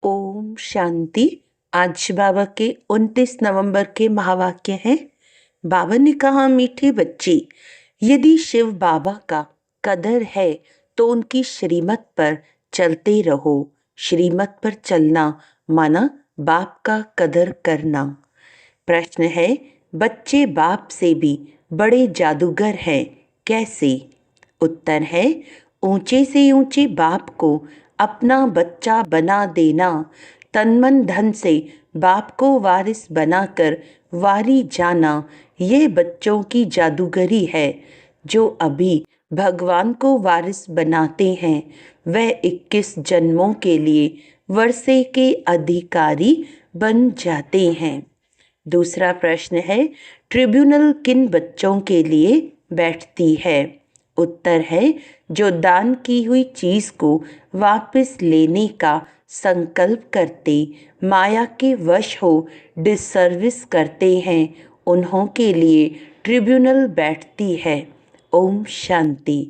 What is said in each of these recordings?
ओम शांति। आज बाबा के 29 नवंबर के महावाक्य हैं। बाबा ने कहा, मीठे बच्चे, यदि शिव बाबा का कदर है तो उनकी श्रीमत पर चलते रहो। श्रीमत पर चलना माना बाप का कदर करना। प्रश्न है, बच्चे बाप से भी बड़े जादूगर हैं, कैसे? उत्तर है, ऊंचे से ऊंचे बाप को अपना बच्चा बना देना, तन मन धन से बाप को वारिस बनाकर वारी जाना, ये बच्चों की जादूगरी है। जो अभी भगवान को वारिस बनाते हैं वह 21 जन्मों के लिए वर्षे के अधिकारी बन जाते हैं। दूसरा प्रश्न है, ट्रिब्यूनल किन बच्चों के लिए बैठती है? उत्तर है, जो दान की हुई चीज को वापस लेने का संकल्प करते, माया के वश हो डिसर्विस करते हैं, उन्हों के लिए ट्रिब्यूनल बैठती है। ओम शांति।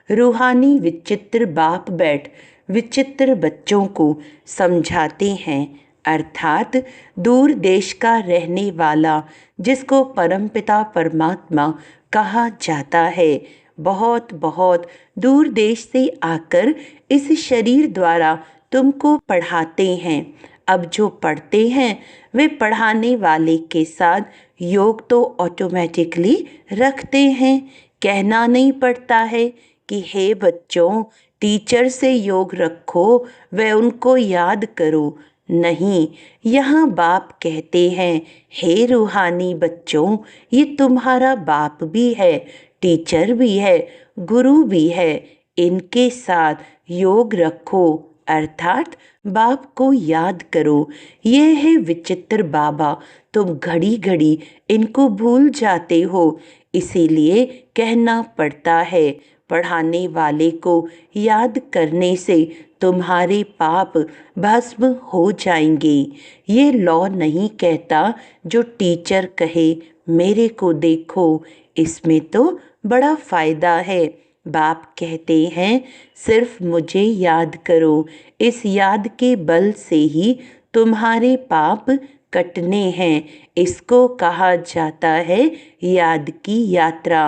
रूहानी विचित्र बाप बैठ विचित्र बच्चों को समझाते हैं, अर्थात दूर देश का रहने वाला जिसको परमपिता परमात्मा कहा जाता है, बहुत बहुत दूर देश से आकर इस शरीर द्वारा तुमको पढ़ाते हैं। अब जो पढ़ते हैं वे पढ़ाने वाले के साथ योग तो ऑटोमेटिकली रखते हैं। कहना नहीं पड़ता है कि हे बच्चों, टीचर से योग रखो, वे उनको याद करो। नहीं, यहाँ बाप कहते हैं, हे रूहानी बच्चों, ये तुम्हारा बाप भी है, टीचर भी है, गुरु भी है, इनके साथ योग रखो, अर्थात बाप को याद करो। ये है विचित्र बाबा, तुम घड़ी घड़ी इनको भूल जाते हो, इसीलिए कहना पड़ता है। पढ़ाने वाले को याद करने से तुम्हारे पाप भस्म हो जाएंगे। ये लॉ नहीं कहता जो टीचर कहे मेरे को देखो, इसमें तो बड़ा फायदा है। बाप कहते हैं, सिर्फ मुझे याद करो, इस याद के बल से ही तुम्हारे पाप कटने हैं। इसको कहा जाता है याद की यात्रा।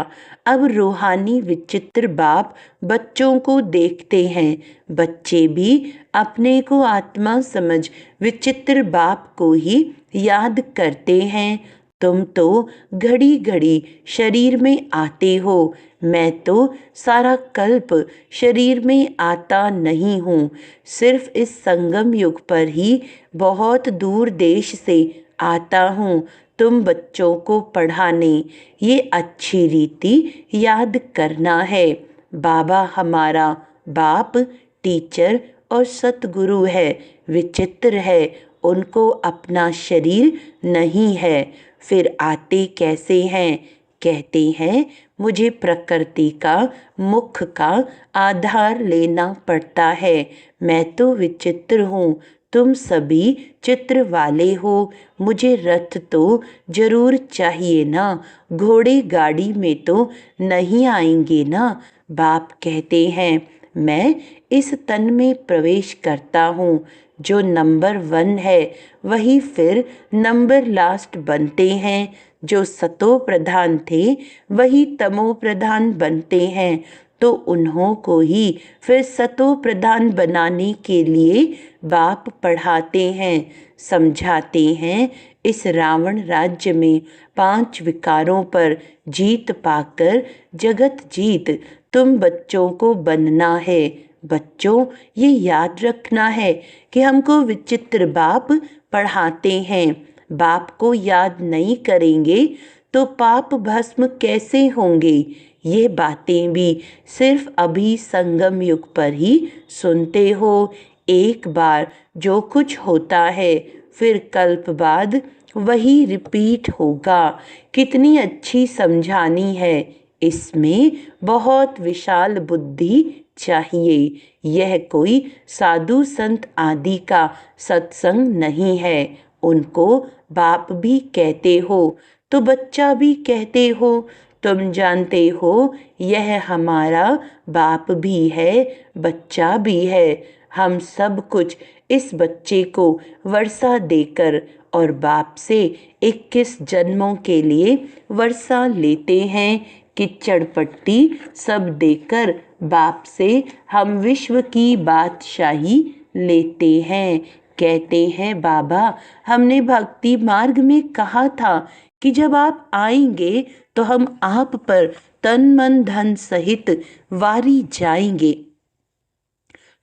अब रूहानी विचित्र बाप बच्चों को देखते हैं, बच्चे भी अपने को आत्मा समझ विचित्र बाप को ही याद करते हैं। तुम तो घड़ी घड़ी शरीर में आते हो, मैं तो सारा कल्प शरीर में आता नहीं हूँ, सिर्फ इस संगम युग पर ही बहुत दूर देश से आता हूँ तुम बच्चों को पढ़ाने। ये अच्छी रीति याद करना है। बाबा हमारा बाप, टीचर और सतगुरु है, विचित्र है, उनको अपना शरीर नहीं है, फिर आते कैसे हैं? कहते हैं, मुझे प्रकृति का मुख का आधार लेना पड़ता है। मैं तो विचित्र हूँ, तुम सभी चित्र वाले हो, मुझे रथ तो जरूर चाहिए ना, घोड़े गाड़ी में तो नहीं आएंगे ना। बाप कहते हैं, मैं इस तन में प्रवेश करता हूँ, जो नंबर 1 है वही फिर नंबर लास्ट बनते हैं, जो सतो प्रधान थे वही तमो प्रधान बनते हैं, तो उन्हों को ही फिर सतो प्रधान बनाने के लिए बाप पढ़ाते हैं, समझाते हैं। इस रावण राज्य में 5 विकारों पर जीत पाकर जगत जीत तुम बच्चों को बनना है। बच्चों, ये याद रखना है कि हमको विचित्र बाप पढ़ाते हैं। बाप को याद नहीं करेंगे तो पाप भस्म कैसे होंगे? ये बातें भी सिर्फ अभी संगम युग पर ही सुनते हो। एक बार जो कुछ होता है फिर कल्प बाद वही रिपीट होगा। कितनी अच्छी समझानी है, इसमें बहुत विशाल बुद्धि चाहिए। यह कोई साधु संत आदि का सत्संग नहीं है। उनको बाप भी कहते हो तो बच्चा भी कहते हो। तुम जानते हो यह हमारा बाप भी है, बच्चा भी है। हम सब कुछ इस बच्चे को वर्षा देकर और बाप से 21 जन्मों के लिए वर्षा लेते हैं। किच्चड़ पट्टी सब देकर बाप से हम विश्व की बादशाही लेते हैं। कहते हैं बाबा, हमने भक्ति मार्ग में कहा था कि जब आप आएंगे तो हम आप पर तन मन धन सहित वारी जाएंगे।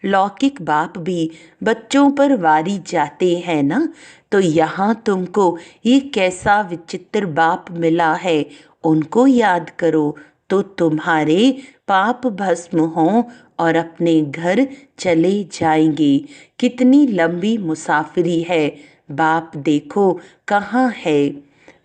लौकिक बाप भी बच्चों पर वारी जाते हैं ना, तो यहाँ तुमको ये कैसा विचित्र बाप मिला है, उनको याद करो तो तुम्हारे पाप भस्म हों और अपने घर चले जाएंगे। कितनी लंबी मुसाफिरी है। बाप देखो कहाँ है,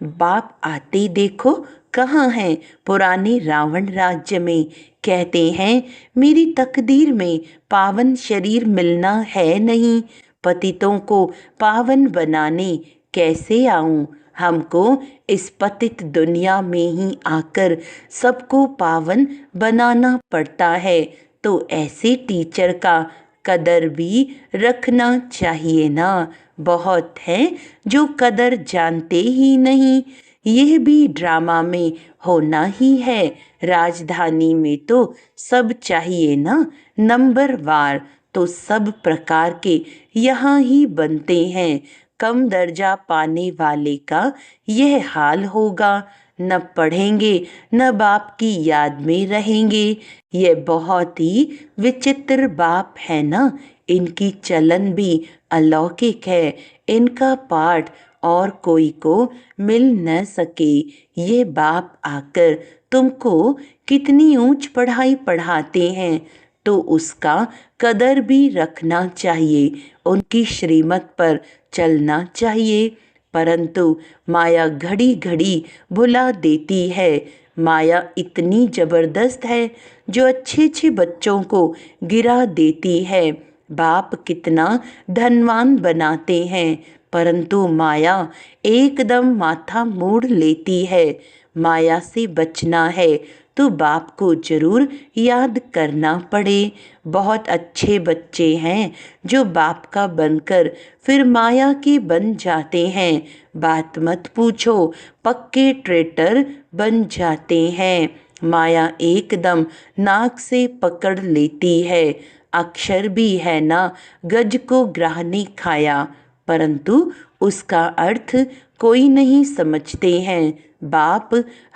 बाप आते देखो कहाँ हैं, पुराने रावण राज्य में। कहते हैं मेरी तकदीर में पावन शरीर मिलना है नहीं, पतितों को पावन बनाने कैसे आऊं। हमको इस पतित दुनिया में ही आकर सबको पावन बनाना पड़ता है, तो ऐसे टीचर का कदर भी रखना चाहिए ना। बहुत हैं जो कदर जानते ही नहीं, यह भी ड्रामा में होना ही है। राजधानी में तो सब चाहिए ना, नंबर वार तो सब प्रकार के यहाँ ही बनते हैं। कम दर्जा पाने वाले का यह हाल होगा, न पढ़ेंगे न बाप की याद में रहेंगे। ये बहुत ही विचित्र बाप है ना, इनकी चलन भी अलौकिक है। इनका पाठ और कोई को मिल न सके। ये बाप आकर तुमको कितनी ऊंच पढ़ाई पढ़ाते हैं, तो उसका कदर भी रखना चाहिए, उनकी श्रीमत पर चलना चाहिए। परंतु माया घड़ी घड़ी भुला देती है। माया इतनी जबरदस्त है जो अच्छे अच्छे बच्चों को गिरा देती है। बाप कितना धनवान बनाते हैं, परंतु माया एकदम माथा मोड़ लेती है। माया से बचना है तो बाप को जरूर याद करना पड़े। बहुत अच्छे बच्चे हैं जो बाप का बनकर फिर माया के बन जाते हैं। बात मत पूछो, पक्के ट्रेटर बन जाते हैं। माया एकदम नाक से पकड़ लेती है। अक्षर भी है ना, गज को ग्राहने खाया, परंतु उसका अर्थ कोई नहीं समझते हैं। बाप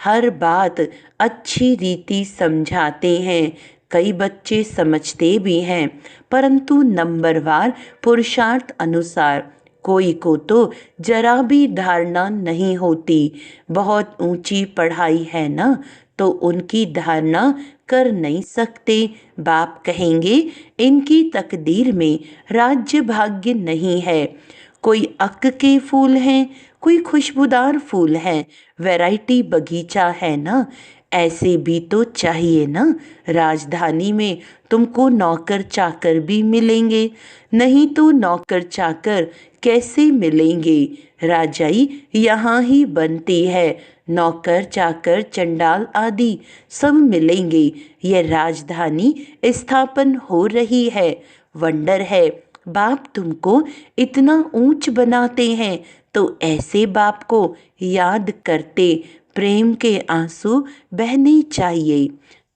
हर बात अच्छी रीति समझाते हैं। कई बच्चे समझते भी हैं, परंतु नंबरवार पुरुषार्थ अनुसार। कोई को तो जरा भी धारणा नहीं होती। बहुत ऊंची पढ़ाई है ना, तो उनकी धारणा कर नहीं सकते। बाप कहेंगे इनकी तकदीर में राज्य भाग्य नहीं है। कोई अक के फूल हैं, कोई खुशबूदार फूल हैं, वैरायटी बगीचा है ना, ऐसे भी तो चाहिए ना। राजधानी में तुमको नौकर चाकर भी मिलेंगे, नहीं तो नौकर चाकर कैसे मिलेंगे। राजाई यहाँ ही बनती है, नौकर चाकर चंडाल आदि सब मिलेंगे। यह राजधानी स्थापन हो रही है। वंडर है, बाप तुमको इतना ऊंच बनाते हैं, तो ऐसे बाप को याद करते प्रेम के आंसू बहने चाहिए।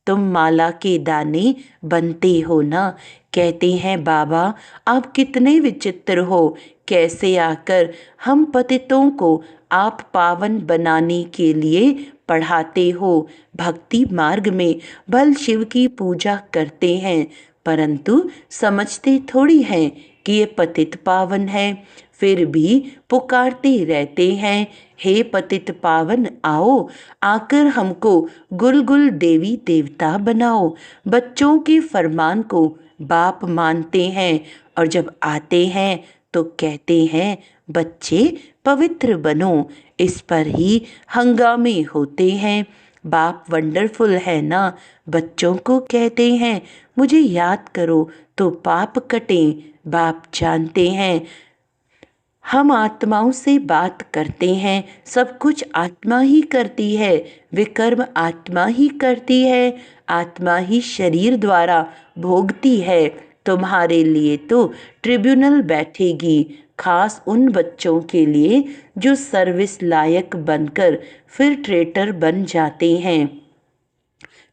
तुम माला के दाने बनते हो ना। कहते हैं बाबा आप कितने विचित्र हो, कैसे आकर हम पतितों को आप पावन बनाने के लिए पढ़ाते हो। भक्ति मार्ग में भल शिव की पूजा करते हैं, परंतु समझते थोड़ी हैं कि ये पतित पावन है। फिर भी पुकारते रहते हैं, हे पतित पावन आओ, आकर हमको गुलगुल देवी देवता बनाओ। बच्चों के फरमान को बाप मानते हैं, और जब आते हैं तो कहते हैं बच्चे पवित्र बनो। इस पर ही हंगामे होते हैं। बाप वंडरफुल है ना। बच्चों को कहते हैं मुझे याद करो तो पाप कटें। बाप जानते हैं हम आत्माओं से बात करते हैं, सब कुछ आत्मा ही करती है, विकर्म आत्मा ही करती है, आत्मा ही शरीर द्वारा भोगती है। तुम्हारे लिए तो ट्रिब्यूनल बैठेगी, खास उन बच्चों के लिए जो सर्विस लायक बनकर फिर ट्रेटर बन जाते हैं।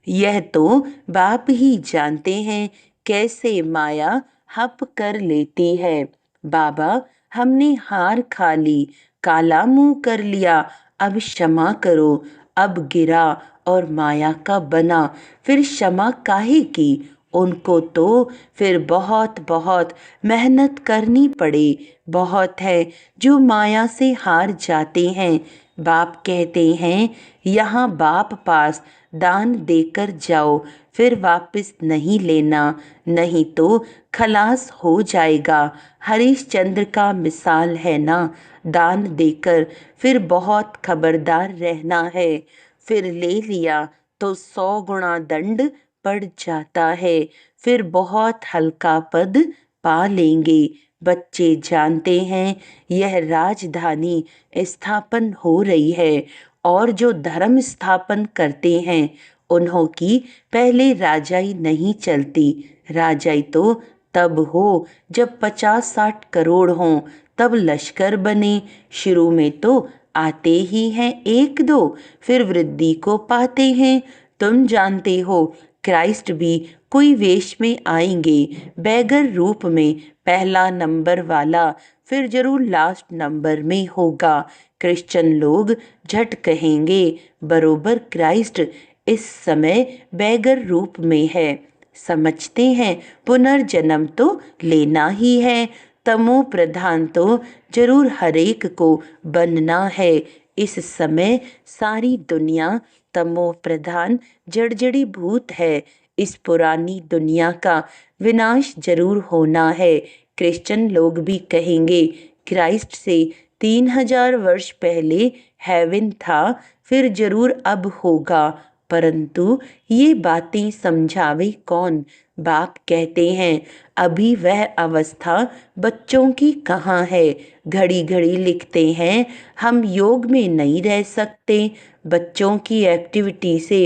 यह तो बाप ही जानते हैं कैसे माया हप कर लेती है। बाबा, हमने हार खा ली, काला मुंह कर लिया, अब क्षमा करो। अब गिरा और माया का बना, फिर क्षमा काहे की? उनको तो फिर बहुत बहुत मेहनत करनी पड़े। बहुत है जो माया से हार जाते हैं। बाप कहते हैं, यहाँ बाप पास दान देकर जाओ, फिर वापस नहीं लेना, नहीं तो खलास हो जाएगा। हरिश्चंद्र का मिसाल है ना, दान देकर फिर बहुत खबरदार रहना है। फिर ले लिया तो 100 गुना दंड पड़ जाता है, फिर बहुत हल्का पद पा लेंगे। बच्चे जानते हैं यह राजधानी स्थापन हो रही है, और जो धर्म स्थापन करते हैं उन्हों की पहले राजाई नहीं चलती। राजाई तो तब हो जब 50-60 करोड़ हों, तब लश्कर बने। शुरू में तो आते ही हैं 1-2, फिर वृद्धि को पाते हैं। तुम जानते हो क्राइस्ट भी कोई वेश में आएंगे, बैगर रूप में, पहला नंबर वाला, फिर जरूर लास्ट नंबर में होगा। क्रिश्चियन लोग झट कहेंगे, बरोबर क्राइस्ट इस समय बैगर रूप में है। समझते हैं पुनर्जन्म तो लेना ही है, तमो प्रधान तो जरूर हरेक को बनना है। इस समय सारी दुनिया तमो प्रधान जड़जड़ी भूत है। इस पुरानी दुनिया का विनाश जरूर होना है। क्रिश्चियन लोग भी कहेंगे, क्राइस्ट से 3000 वर्ष पहले हेवन था, फिर जरूर अब होगा। परंतु ये बातें समझावे कौन? बाप कहते हैं, अभी वह अवस्था बच्चों की कहाँ है। घड़ी घड़ी लिखते हैं, हम योग में नहीं रह सकते। बच्चों की एक्टिविटी से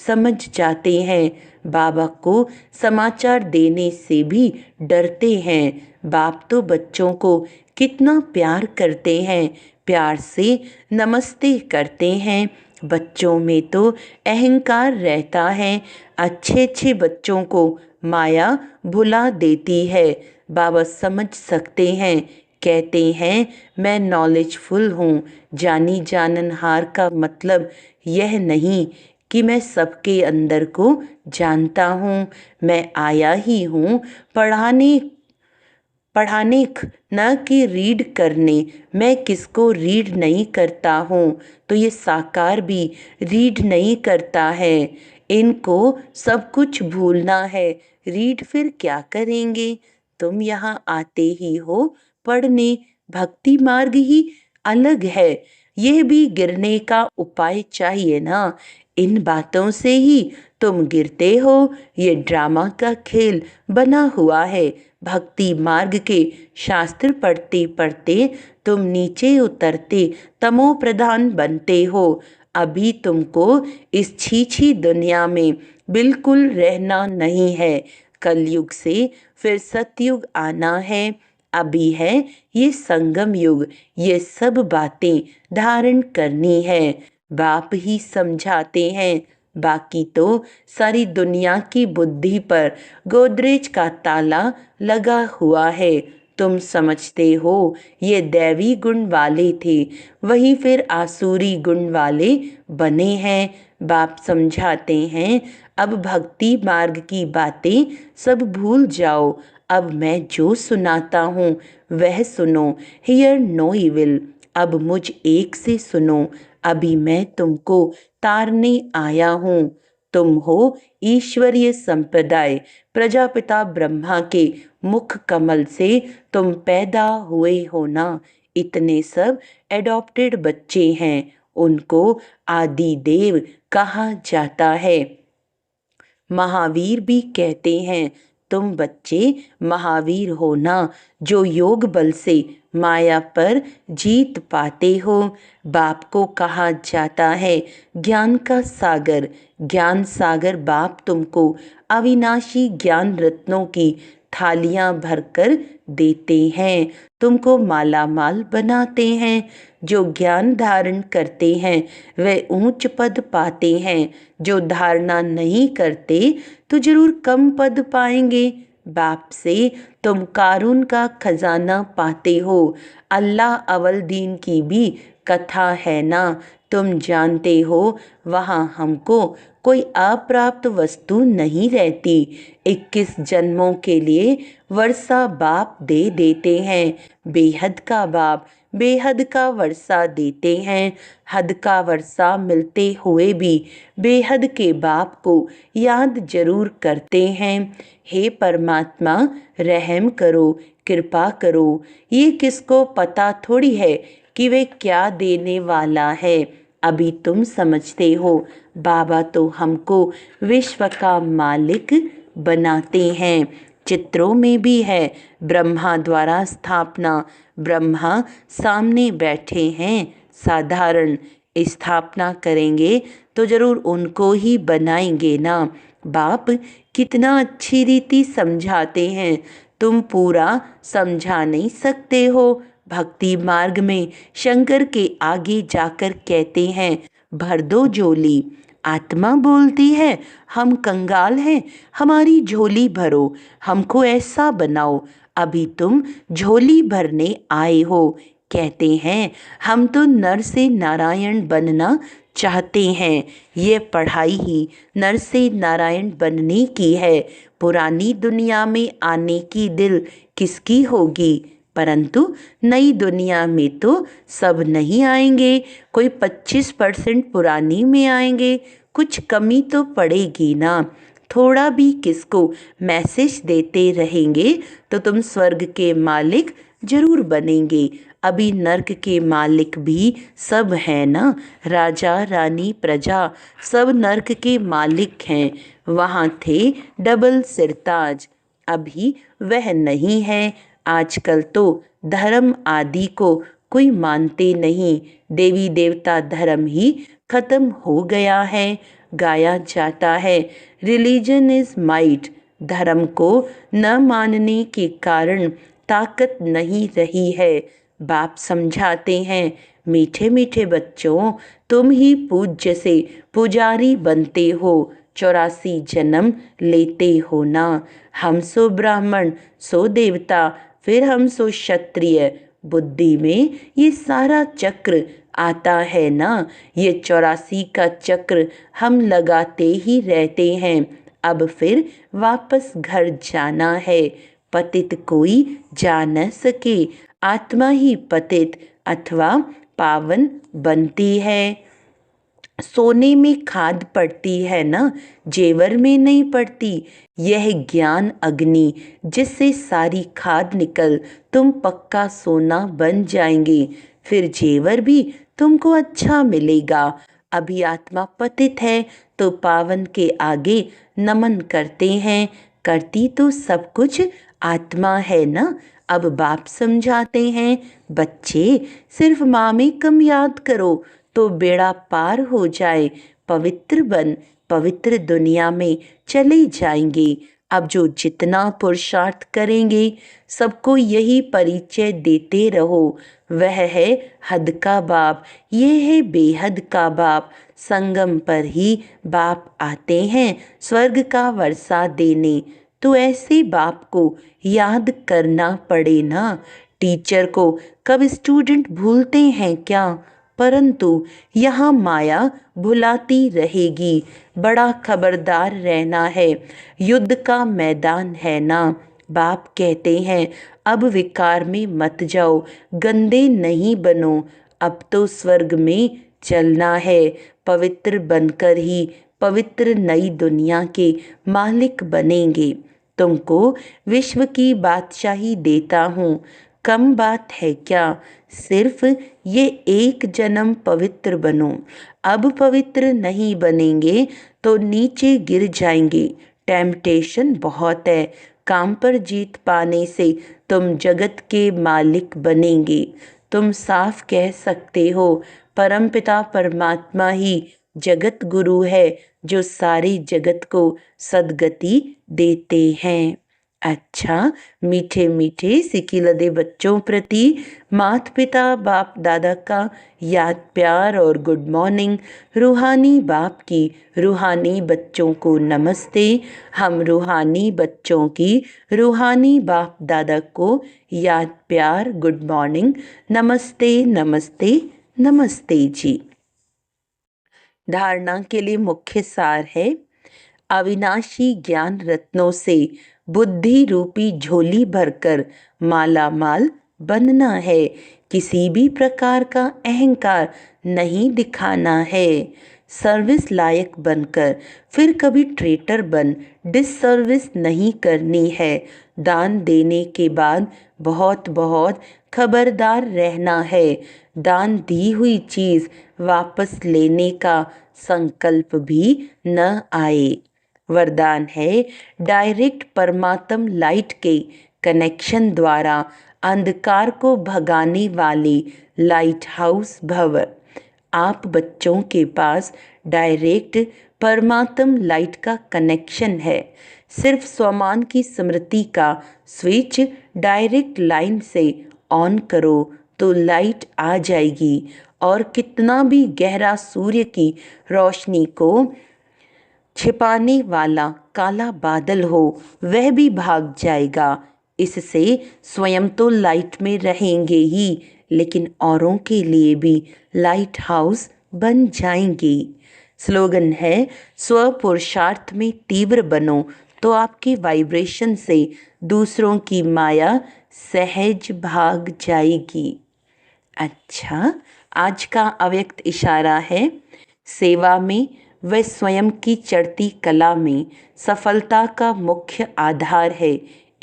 समझ जाते हैं। बाबा को समाचार देने से भी डरते हैं। बाप तो बच्चों को कितना प्यार करते हैं, प्यार से नमस्ते करते हैं। बच्चों में तो अहंकार रहता है। अच्छे अच्छे बच्चों को माया भुला देती है। बाबा समझ सकते हैं, कहते हैं, मैं नॉलेजफुल हूँ। जानी जाननहार का मतलब यह नहीं कि मैं सबके अंदर को जानता हूँ। मैं आया ही हूँ पढ़ाने न कि रीड करने। मैं किसको रीड नहीं करता हूँ तो ये साकार भी रीड नहीं करता है। इनको सब कुछ भूलना है, रीड फिर क्या करेंगे? तुम यहाँ आते ही हो पढ़ने, भक्ति मार्ग ही अलग है। यह भी गिरने का उपाय चाहिए ना। इन बातों से ही तुम गिरते हो। ये ड्रामा का खेल बना हुआ है। भक्ति मार्ग के शास्त्र पढ़ते पढ़ते तुम नीचे उतरते तमो प्रधान बनते हो। अभी तुमको इस छीछी दुनिया में बिल्कुल रहना नहीं है। कलयुग से फिर सतयुग आना है। अभी है ये संगम युग, ये सब बातें धारण करनी है। बाप ही समझाते हैं, बाकी तो सारी दुनिया की बुद्धि पर गोदरेज का ताला लगा हुआ है। तुम समझते हो ये दैवी गुण वाले थे, वही फिर आसुरी गुण वाले बने हैं। बाप समझाते हैं, अब भक्ति मार्ग की बातें सब भूल जाओ। अब मैं जो सुनाता हूँ वह सुनो। Hear no evil. अब मुझ एक से सुनो। अभी मैं तुमको तारने आया हूँ। तुम हो ईश्वरीय संप्रदाय, प्रजापिता ब्रह्मा के मुख कमल से तुम पैदा हुए हो ना। इतने सब एडॉप्टेड बच्चे हैं, उनको आदि देव कहा जाता है। महावीर भी कहते हैं, तुम बच्चे महावीर हो ना, जो योग बल से माया पर जीत पाते हो। बाप को कहा जाता है ज्ञान का सागर। ज्ञान सागर बाप तुमको अविनाशी ज्ञान रत्नों की थालियां भरकर देते हैं, तुमको माला माल बनाते हैं। जो ज्ञान धारण करते हैं वे ऊंच पद पाते हैं, जो धारणा नहीं करते तो जरूर कम पद पाएंगे। बाप से तुम कारून का खजाना पाते हो। अल्लाह अवल दीन की भी कथा है ना, तुम जानते हो वहाँ हमको कोई अप्राप्त वस्तु नहीं रहती। 21 जन्मों के लिए वर्षा बाप दे देते हैं। बेहद का बाप बेहद का वर्षा देते हैं। हद का वर्षा मिलते हुए भी बेहद के बाप को याद जरूर करते हैं। हे परमात्मा रहम करो, कृपा करो। ये किसको पता थोड़ी है कि वे क्या देने वाला है। अभी तुम समझते हो बाबा तो हमको विश्व का मालिक बनाते हैं। चित्रों में भी है ब्रह्मा द्वारा स्थापना। ब्रह्मा सामने बैठे हैं, साधारण स्थापना करेंगे तो जरूर उनको ही बनाएंगे ना। बाप कितना अच्छी रीति समझाते हैं, तुम पूरा समझा नहीं सकते हो। भक्ति मार्ग में शंकर के आगे जाकर कहते हैं भर दो झोली। आत्मा बोलती है हम कंगाल हैं, हमारी झोली भरो, हमको ऐसा बनाओ। अभी तुम झोली भरने आए हो। कहते हैं हम तो नर से नारायण बनना चाहते हैं। ये पढ़ाई ही नर से नारायण बनने की है। पुरानी दुनिया में आने की दिल किसकी होगी, परंतु नई दुनिया में तो सब नहीं आएंगे। कोई 25% पुरानी में आएंगे, कुछ कमी तो पड़ेगी ना। थोड़ा भी किसको मैसेज देते रहेंगे तो तुम स्वर्ग के मालिक जरूर बनेंगे। अभी नर्क के मालिक भी सब हैं ना, राजा रानी प्रजा सब नर्क के मालिक हैं। वहाँ थे डबल सिरताज, अभी वह नहीं है। आजकल तो धर्म आदि को कोई मानते नहीं, देवी देवता धर्म ही खत्म हो गया है। गाया जाता है रिलीजन इज माइट। धर्म को न मानने के कारण ताकत नहीं रही है। बाप समझाते हैं मीठे मीठे बच्चों, तुम ही पूज्य से पुजारी बनते हो। 84 जन्म लेते हो ना। हम सो ब्राह्मण सो देवता, फिर हम सो क्षत्रिय। बुद्धि में ये सारा चक्र आता है ना। ये 84 का चक्र हम लगाते ही रहते हैं। अब फिर वापस घर जाना है। पतित कोई जा न सके, आत्मा ही पतित अथवा पावन बनती है। सोने में खाद पड़ती है ना, जेवर में नहीं पड़ती। यह ज्ञान अग्नि जिससे सारी खाद निकल तुम पक्का सोना बन जाएंगे। फिर जेवर भी तुमको अच्छा मिलेगा। अभी आत्मा पतित है तो पावन के आगे नमन करते हैं। करती तो सब कुछ आत्मा है ना। अब बाप समझाते हैं बच्चे सिर्फ माँ में कम याद करो तो बेड़ा पार हो जाए। पवित्र बन पवित्र दुनिया में चले जाएंगे। अब जो जितना पुरुषार्थ करेंगे सबको यही परिचय देते रहो, वह है हद का बाप, ये है बेहद का बाप। संगम पर ही बाप आते हैं स्वर्ग का वर्षा देने, तो ऐसे बाप को याद करना पड़े ना। टीचर को कब स्टूडेंट भूलते हैं क्या, परंतु यहाँ माया भुलाती रहेगी। बड़ा खबरदार रहना है, युद्ध का मैदान है ना। बाप कहते हैं अब विकार में मत जाओ, गंदे नहीं बनो। अब तो स्वर्ग में चलना है। पवित्र बनकर ही पवित्र नई दुनिया के मालिक बनेंगे। तुमको विश्व की बादशाही देता हूँ, कम बात है क्या। सिर्फ ये एक जन्म पवित्र बनो। अब पवित्र नहीं बनेंगे तो नीचे गिर जाएंगे। टेम्पटेशन बहुत है, काम पर जीत पाने से तुम जगत के मालिक बनेंगे। तुम साफ कह सकते हो परमपिता परमात्मा ही जगत गुरु है, जो सारी जगत को सद्गति देते हैं। अच्छा, मीठे मीठे सिकिलदे बच्चों प्रति माता पिता बाप दादा का याद प्यार और गुड मॉर्निंग। रूहानी बाप की रूहानी बच्चों को नमस्ते। हम रूहानी बच्चों की रूहानी बाप दादा को याद प्यार गुड मॉर्निंग। नमस्ते नमस्ते नमस्ते जी। धारणा के लिए मुख्य सार है, अविनाशी ज्ञान रत्नों से बुद्धि रूपी झोली भरकर माला माल बनना है। किसी भी प्रकार का अहंकार नहीं दिखाना है। सर्विस लायक बनकर फिर कभी ट्रेटर बन डिससर्विस नहीं करनी है। दान देने के बाद बहुत बहुत खबरदार रहना है। दान दी हुई चीज़ वापस लेने का संकल्प भी न आए। वरदान है, डायरेक्ट परमात्म लाइट के कनेक्शन द्वारा अंधकार को भगाने वाले लाइट हाउस भव। आप बच्चों के पास डायरेक्ट परमात्म लाइट का कनेक्शन है। सिर्फ स्वमान की स्मृति का स्विच डायरेक्ट लाइन से ऑन करो तो लाइट आ जाएगी और कितना भी गहरा सूर्य की रोशनी को छिपाने वाला काला बादल हो वह भी भाग जाएगा। इससे स्वयं तो लाइट में रहेंगे ही, लेकिन औरों के लिए भी लाइट हाउस बन जाएंगे। स्लोगन है, स्व पुरुषार्थ में तीव्र बनो तो आपके वाइब्रेशन से दूसरों की माया सहज भाग जाएगी। अच्छा, आज का अव्यक्त इशारा है, सेवा में व स्वयं की चढ़ती कला में सफलता का मुख्य आधार है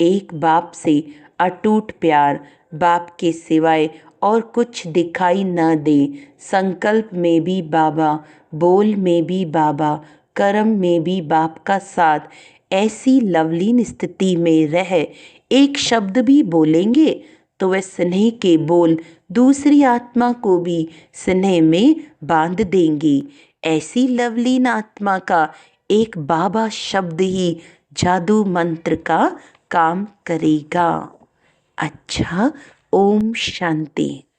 एक बाप से अटूट प्यार। बाप के सिवाय और कुछ दिखाई न दे। संकल्प में भी बाबा, बोल में भी बाबा, कर्म में भी बाप का साथ। ऐसी लवलीन स्थिति में रह एक शब्द भी बोलेंगे तो वह स्नेह के बोल दूसरी आत्मा को भी स्नेह में बांध देंगी। ऐसी लवलीन आत्मा का एक बाबा शब्द ही जादू मंत्र का काम करेगा। अच्छा, ओम शांति।